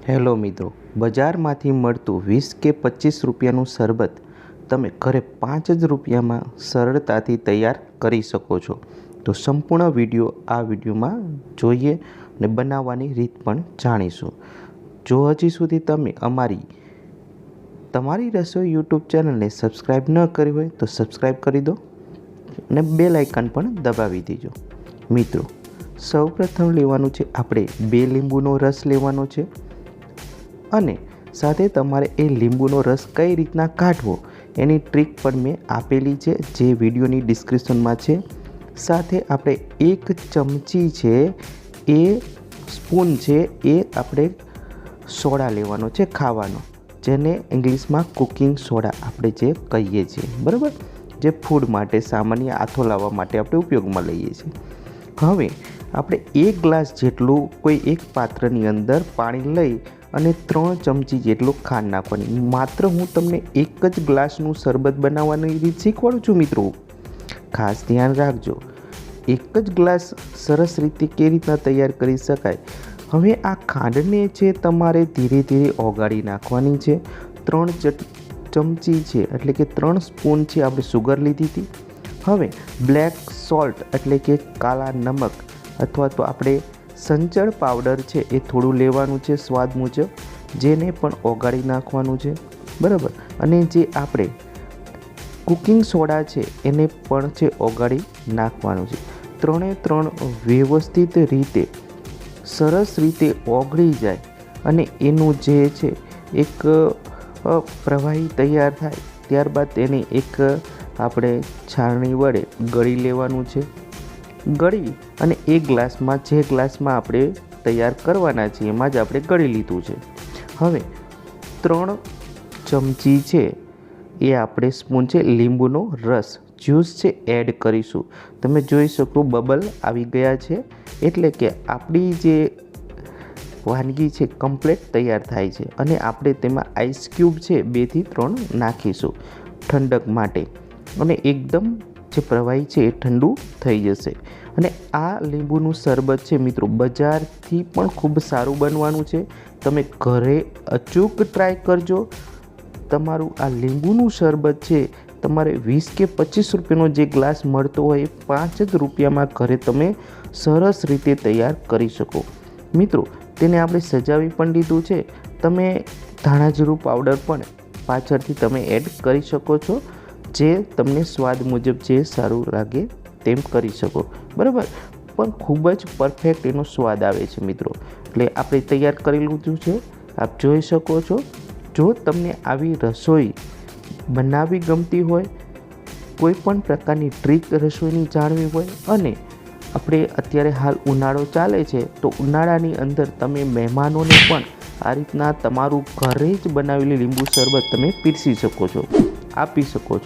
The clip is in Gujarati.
હેલો મિત્રો, બજારમાંથી મળતું 20 કે 25 રૂપિયાનું શરબત તમે ઘરે 5 જ રૂપિયામાં સરળતાથી તૈયાર કરી શકો છો. તો સંપૂર્ણ વિડીયોમાં જોઈએ અને બનાવવાની રીત પણ જાણીશું. જો હજી સુધી તમે તમારી રસોઈ યુટ્યુબ ચેનલને સબસ્ક્રાઈબ ન કરી હોય તો સબસ્ક્રાઈબ કરી દો અને બેલ આઇકન પણ દબાવી દેજો. મિત્રો, સૌપ્રથમ લેવાનું છે આપણે 2 લીંબુનો રસ લેવાનો છે અને સાથે તમારે એ લીંબુનો રસ કઈ રીતના કાઢવો એની ટ્રીક પણ મેં આપેલી છે, જે વિડીયોની ડિસ્ક્રિપ્શનમાં છે. સાથે આપણે 1 ચમચી છે એ સ્પૂન છે એ આપણે સોડા લેવાનો છે ખાવાનો, જેને ઇંગ્લિશમાં કુકિંગ સોડા આપણે જે કહીએ છીએ, બરાબર, જે ફૂડ માટે સામાન્ય આથો લાવવા માટે આપણે ઉપયોગમાં લઈએ છીએ. હવે આપણે 1 ગ્લાસ જેટલું કોઈ એક પાત્રની અંદર પાણી લઈ અને 3 ચમચી જેટલું ખાંડ નાખવાની. માત્ર હું તમને 1 જ ગ્લાસનું શરબત બનાવવાની રીત શીખવાડું છું મિત્રો, ખાસ ધ્યાન રાખજો. 1 જ ગ્લાસ સરસ રીતે કેવી રીતના તૈયાર કરી શકાય. હવે આ ખાંડને છે તમારે ધીરે ધીરે ઓગાળી નાખવાની છે. 3 ચમચી છે એટલે કે 3 સ્પૂન છે આપણે સુગર લીધી હતી. હવે બ્લેક સોલ્ટ એટલે કે કાળા નમક અથવા તો આપણે સંચળ પાવડર છે એ થોડું લેવાનું છે સ્વાદ મુજબ, જેને પણ ઓગાળી નાખવાનું છે, બરાબર. અને જે આપણે કુકિંગ સોડા છે એને પણ છે ઓગાળી નાખવાનું છે. 3 વ્યવસ્થિત રીતે સરસ રીતે ઓગળી જાય અને એનું જે છે એક પ્રવાહી તૈયાર થાય, ત્યારબાદ તેને એક આપણે છાણણી વડે ગળી લેવાનું છે. ગળી અને એ ગ્લાસમાં જે ગ્લાસમાં આપણે તૈયાર કરવાના છીએ એમાં જ આપણે ગળી લીધું છે. હવે 3 ચમચી છે એ આપણે સ્પૂન છે લીંબુનો રસ જ્યુસ છે એડ કરીશું. તમે જોઈ શકો બબલ આવી ગયા છે, એટલે કે આપણી જે વાનગી છે કમ્પ્લીટ તૈયાર થાય છે. અને આપણે તેમાં આઈસ ક્યુબ છે 2 થી 3 નાખીશું ઠંડક માટે, અને એકદમ જે પ્રવાહી છે એ ઠંડુ થઈ જશે. અને આ લીંબુનું શરબત છે મિત્રો બજારથી પણ ખૂબ સારું બનવાનું છે. તમે ઘરે અચૂક ટ્રાય કરજો. તમારું આ લીંબુનું શરબત છે તમારે 20 કે 25 રૂપિયાનો જે ગ્લાસ મળતો હોય એ 5 જ રૂપિયામાં ઘરે તમે સરસ રીતે તૈયાર કરી શકો. મિત્રો, તેને આપણે સજાવી પણ લીધું છે. તમે ધાણા જીરું પાવડર પણ પાછળથી તમે એડ કરી શકો છો, જે તમને સ્વાદ મુજબ જે સારું લાગે તેમ કરી શકો, બરાબર. પણ ખૂબ જ પરફેક્ટ એનો સ્વાદ આવે છે મિત્રો. એટલે આપણે તૈયાર કરી લીધું છે, આપ જોઈ શકો છો. જો તમને આવી રસોઈ બનાવવી ગમતી હોય, કોઈ પણ પ્રકારની ટ્રીક રસોઈની જાણવી હોય, અને આપણે અત્યારે હાલ ઉનાળો ચાલે છે તો ઉનાળાની અંદર તમે મહેમાનોને પણ આ રીતના તમારું ઘરે જ બનાવેલી લીંબુ શરબત તમે પીરસી શકો છો, આપી શકો છો.